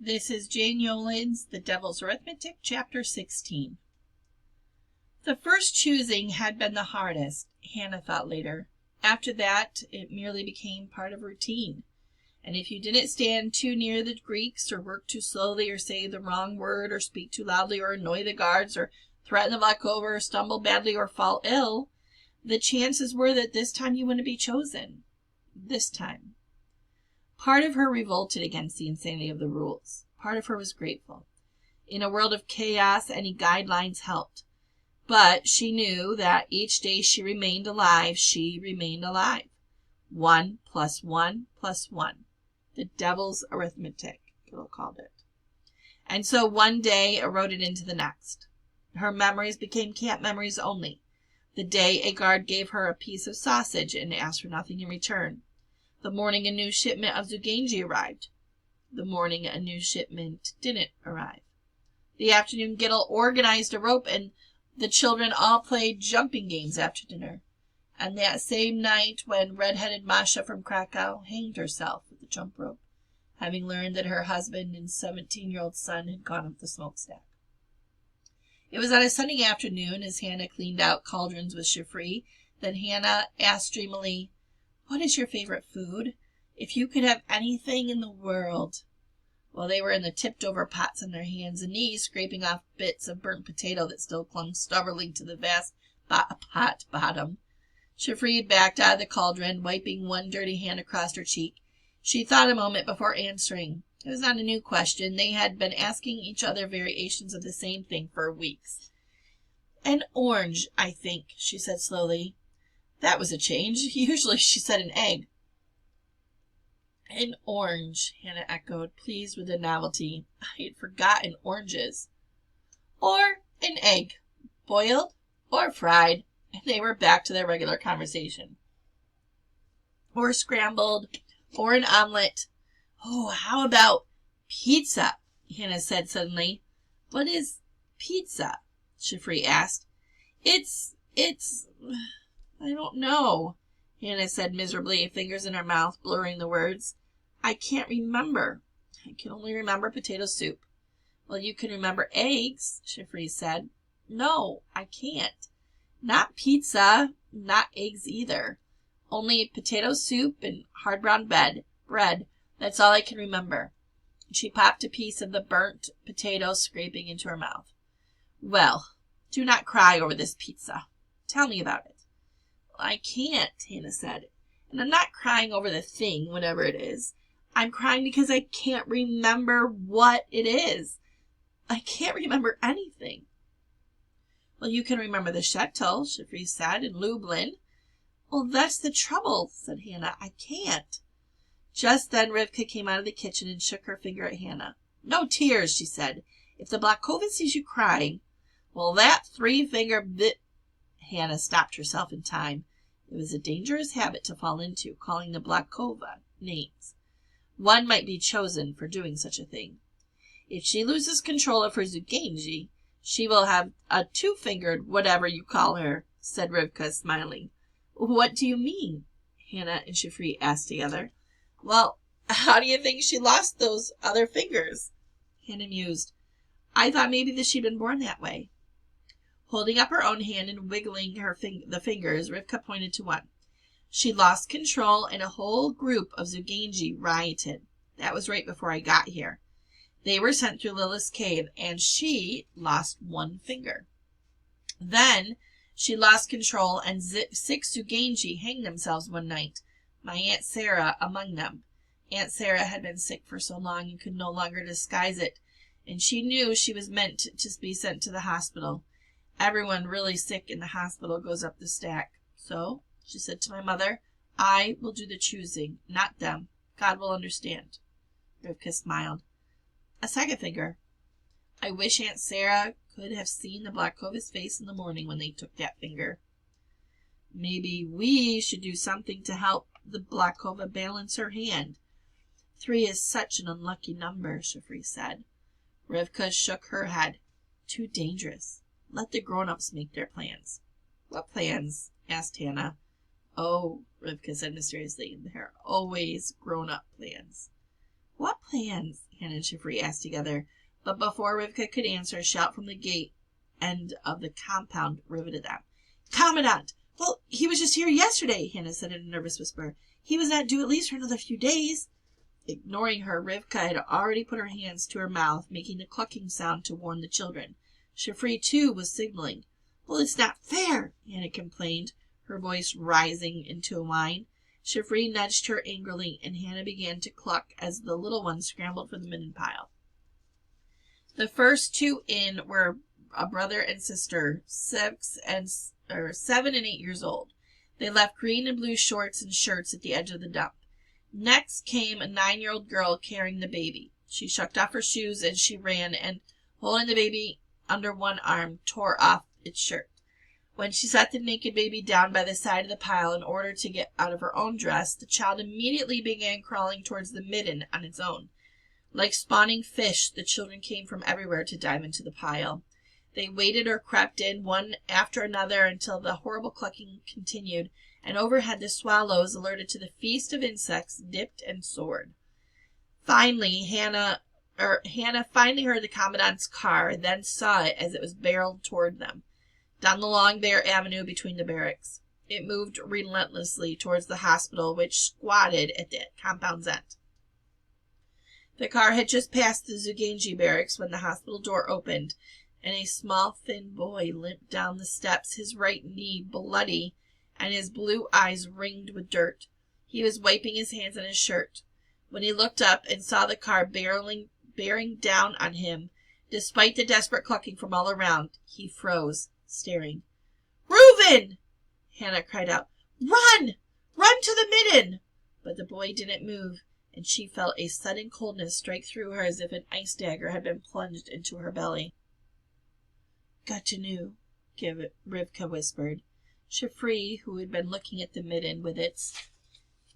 This is Jane Yolen's The Devil's Arithmetic, Chapter 16. The first choosing had been the hardest, Hannah thought later. After that, it merely became part of routine. And if you didn't stand too near the Greeks, or work too slowly, or say the wrong word, or speak too loudly, or annoy the guards, or threaten the Vlachova, or stumble badly, or fall ill, the chances were that this time you wouldn't be chosen. This time. Part of her revolted against the insanity of the rules. Part of her was grateful. In a world of chaos, any guidelines helped. But she knew that each day she remained alive, she remained alive. 1 + 1 + 1. The devil's arithmetic, Kittle called it. And so one day eroded into the next. Her memories became camp memories only. The day a guard gave her a piece of sausage and asked for nothing in return. The morning a new shipment of Zuganji arrived. The morning a new shipment didn't arrive. The afternoon Gittel organized a rope and the children all played jumping games after dinner. And that same night when red-headed Masha from Krakow hanged herself with the jump rope, having learned that her husband and 17-year-old son had gone up the smokestack. It was on a sunny afternoon as Hannah cleaned out cauldrons with Shifri that Hannah asked dreamily, "What is your favorite food? If you could have anything in the world." While they were in the tipped-over pots on their hands and knees, scraping off bits of burnt potato that still clung stubbornly to the vast pot bottom, Shifri backed out of the cauldron, wiping one dirty hand across her cheek. She thought a moment before answering. It was not a new question. They had been asking each other variations of the same thing for weeks. "An orange, I think," she said slowly. That was a change. Usually she said an egg. "An orange," Hannah echoed, pleased with the novelty. I had forgotten oranges. "Or an egg, boiled or fried," and they were back to their regular conversation. "Or scrambled, or an omelet. Oh, how about pizza?" Hannah said suddenly. "What is pizza?" Shifri asked. It's, I don't know," Hannah said miserably, fingers in her mouth, blurring the words. "I can't remember. I can only remember potato soup." "Well, you can remember eggs," Shifri said. "No, I can't. Not pizza, not eggs either. Only potato soup and hard brown bread. That's all I can remember." She popped a piece of the burnt potato scraping into her mouth. "Well, do not cry over this pizza. Tell me about it." "I can't," Hannah said. "And I'm not crying over the thing, whatever it is. I'm crying because I can't remember what it is. I can't remember anything." "Well, you can remember the shtetl," Shifri said, "and Lublin." "Well, that's the trouble," said Hannah. "I can't." Just then Rivka came out of the kitchen and shook her finger at Hannah. "No tears," she said. "If the Vlachova sees you crying, well, that three-finger bit..." Hannah stopped herself in time. It was a dangerous habit to fall into, calling the Vlachova names. One might be chosen for doing such a thing. "If she loses control of her Zuganji, she will have a two-fingered whatever you call her," said Rivka, smiling. "What do you mean?" Hannah and Shifri asked together. "Well, how do you think she lost those other fingers?" Hannah mused. "I thought maybe that she'd been born that way." Holding up her own hand and wiggling the fingers, Rivka pointed to one. "She lost control and a whole group of Zuganji rioted. That was right before I got here. They were sent through Lilith's cave, and she lost one finger. Then she lost control, and 6 Zuganji hanged themselves one night, my Aunt Sarah among them. Aunt Sarah had been sick for so long and could no longer disguise it, and she knew she was meant to be sent to the hospital. Everyone really sick in the hospital goes up the stack. So she said to my mother, 'I will do the choosing, not them. God will understand.'" Rivka smiled. "A second finger. I wish Aunt Sarah could have seen the Vlachova's face in the morning when they took that finger." "Maybe we should do something to help the Vlachova balance her hand. 3 is such an unlucky number," Shifri said. Rivka shook her head. "Too dangerous. Let the grown-ups make their plans." "What plans?" asked Hannah. "Oh," Rivka said mysteriously, "there are always grown-up plans." "What plans? Hannah and Shifri asked together. But before Rivka could answer, a shout from the gate end of the compound riveted them. Commandant! Well, he was just here yesterday, Hannah said in a nervous whisper. He was not due at least for another few days. Ignoring her, Rivka had already put her hands to her mouth, making the clucking sound to warn the children. Shifri, too, was signaling. Well, it's not fair, Hannah complained, her voice rising into a whine. Shifri nudged her angrily, and Hannah began to cluck as the little ones scrambled for the midden pile. The first two in were a brother and sister, 7 and 8 years old. They left green and blue shorts and shirts at the edge of the dump. Next came a 9-year-old girl carrying the baby. She shucked off her shoes as she ran and, holding the baby under one arm, tore off its shirt. When she set the naked baby down by the side of the pile in order to get out of her own dress, the child immediately began crawling towards the midden on its own. Like spawning fish, the children came from everywhere to dive into the pile. They waded or crept in one after another until the horrible clucking continued, and overhead the swallows, alerted to the feast of insects, dipped and soared. Finally, Hannah finally heard the commandant's car, then saw it as it was barreled toward them, down the long bare avenue between the barracks. It moved relentlessly towards the hospital, which squatted at the compound's end. The car had just passed the Zuganji barracks when the hospital door opened, and a small, thin boy limped down the steps, his right knee bloody, and his blue eyes ringed with dirt. He was wiping his hands on his shirt. When he looked up and saw the car bearing down on him, despite the desperate clucking from all around, he froze, staring. Reuven! Hannah cried out. Run! Run to the midden! But the boy didn't move, and she felt a sudden coldness strike through her as if an ice dagger had been plunged into her belly. Gutanu, Rivka whispered. Shifri, who had been looking at the midden with its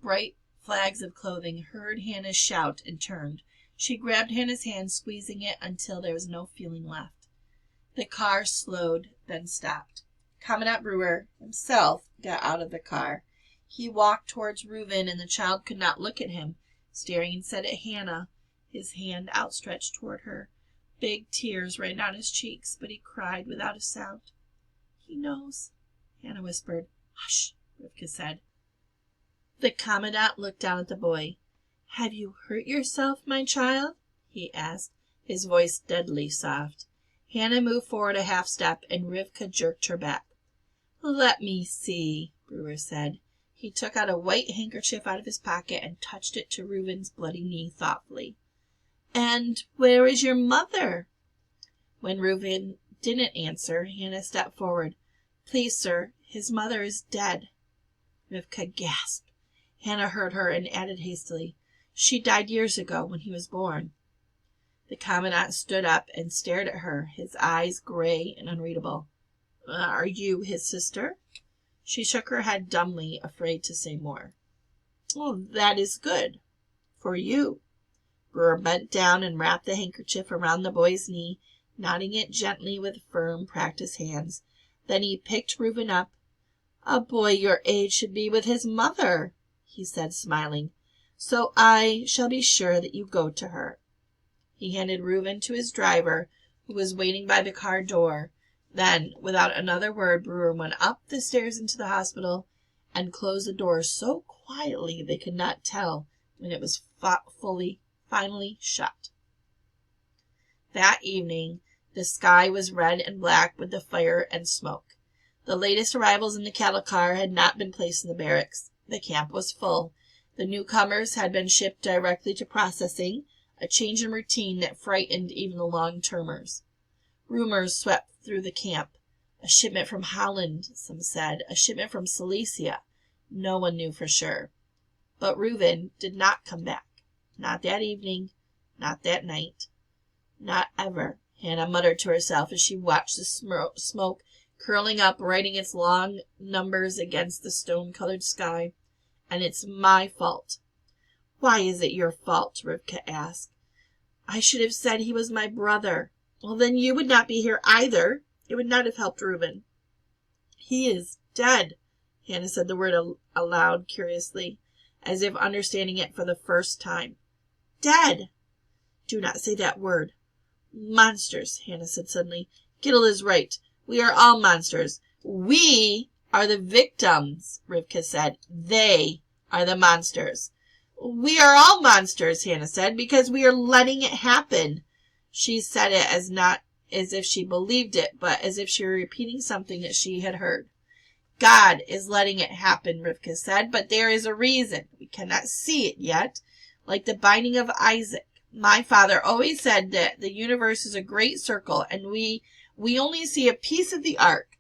bright flags of clothing, heard Hannah's shout and turned. She grabbed Hannah's hand, squeezing it until there was no feeling left. The car slowed, then stopped. Commandant Brewer himself got out of the car. He walked towards Reuven, and the child could not look at him, staring instead at Hannah, his hand outstretched toward her. Big tears ran down his cheeks, but he cried without a sound. He knows, Hannah whispered. Hush, Rivka said. The commandant looked down at the boy. Have you hurt yourself, my child? He asked, his voice deadly soft. Hannah moved forward a half step, and Rivka jerked her back. Let me see, Brewer said. He took out a white handkerchief out of his pocket and touched it to Reuven's bloody knee thoughtfully. And where is your mother? When Reuven didn't answer, Hannah stepped forward. Please, sir, his mother is dead. Rivka gasped. Hannah heard her and added hastily, She died years ago when he was born. The commandant stood up and stared at her, his eyes gray and unreadable. Are you his sister? She shook her head dumbly, afraid to say more. Oh, that is good. For you. Brewer bent down and wrapped the handkerchief around the boy's knee, knotting it gently with firm, practiced hands. Then he picked Reuven up. A boy your age should be with his mother, he said, smiling. So I shall be sure that you go to her. He handed Reuven to his driver, who was waiting by the car door. Then, without another word, Brewer went up the stairs into the hospital and closed the door so quietly they could not tell when it was finally shut. That evening, the sky was red and black with the fire and smoke. The latest arrivals in the cattle car had not been placed in the barracks. The camp was full. The newcomers had been shipped directly to processing, a change in routine that frightened even the long-termers. Rumors swept through the camp. A shipment from Holland, some said. A shipment from Silesia. No one knew for sure. But Reuven did not come back. Not that evening. Not that night. Not ever, Hannah muttered to herself as she watched the smoke curling up, writing its long numbers against the stone-colored sky. And it's my fault. Why is it your fault? Rivka asked. I should have said he was my brother. Well, then you would not be here either. It would not have helped Reuven. He is dead. Hannah said the word aloud curiously, as if understanding it for the first time. Dead. Do not say that word. Monsters, Hannah said suddenly. Gittel is right. We are all monsters. We are the victims, Rivka said. They are the monsters. We are all monsters, Hannah said, because we are letting it happen. She said it as not as if she believed it, but as if she were repeating something that she had heard. God is letting it happen, Rivka said, but there is a reason. We cannot see it yet, like the binding of Isaac. My father always said that the universe is a great circle, and we only see a piece of the arc.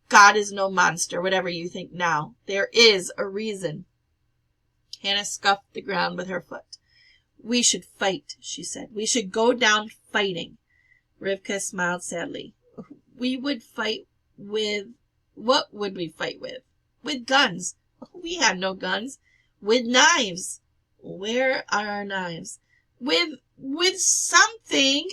God is no monster, whatever you think now. There is a reason. Hannah scuffed the ground with her foot. We should fight, she said. We should go down fighting. Rivka smiled sadly. We would fight with... What would we fight with? With guns. We have no guns. With knives. Where are our knives? With something.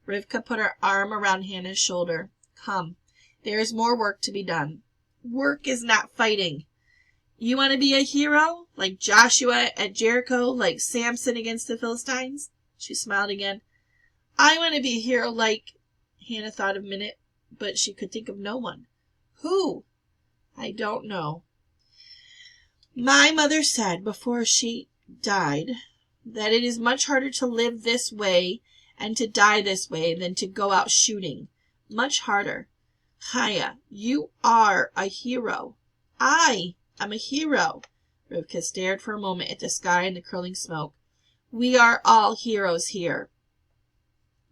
Rivka put her arm around Hannah's shoulder. Come. There is more work to be done. Work is not fighting. You want to be a hero? Like Joshua at Jericho? Like Samson against the Philistines? She smiled again. I want to be a hero like... Hannah thought a minute, but she could think of no one. Who? I don't know. My mother said before she died that it is much harder to live this way and to die this way than to go out shooting. Much harder. Chaya, you are a hero. I am a hero. Rivka stared for a moment at the sky and the curling smoke. We are all heroes here.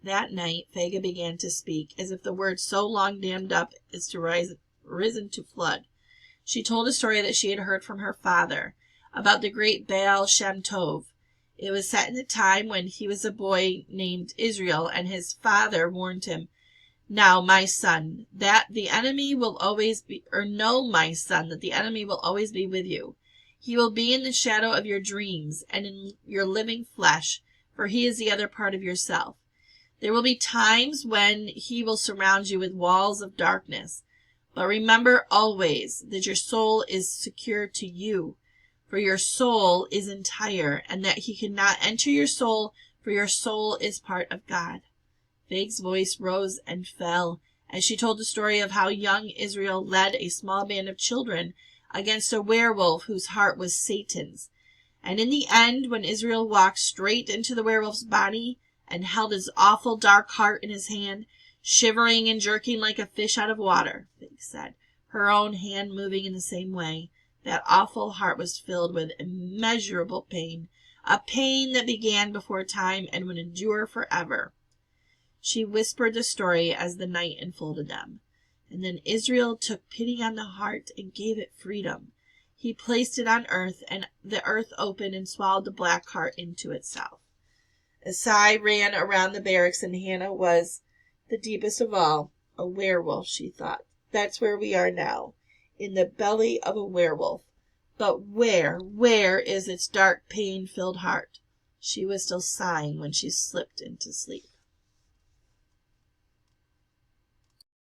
That night, Vega began to speak, as if the words so long dammed up as to risen to flood. She told a story that she had heard from her father, about the great Baal Shem Tov. It was set in the time when he was a boy named Israel, and his father warned him, Now, my son, that the enemy will always be, or know, my son, that the enemy will always be with you. He will be in the shadow of your dreams and in your living flesh, for he is the other part of yourself. There will be times when he will surround you with walls of darkness. But remember always that your soul is secure to you, for your soul is entire, and that he cannot enter your soul, for your soul is part of God. Vague's voice rose and fell as she told the story of how young Israel led a small band of children against a werewolf whose heart was Satan's. And in the end, when Israel walked straight into the werewolf's body and held his awful dark heart in his hand, shivering and jerking like a fish out of water, Vague said, her own hand moving in the same way, that awful heart was filled with immeasurable pain, a pain that began before time and would endure forever. She whispered the story as the night enfolded them. And then Israel took pity on the heart and gave it freedom. He placed it on earth, and the earth opened and swallowed the black heart into itself. A sigh ran around the barracks, and Hannah was the deepest of all. A werewolf, she thought. That's where we are now, in the belly of a werewolf. But where is its dark, pain-filled heart? She was still sighing when she slipped into sleep.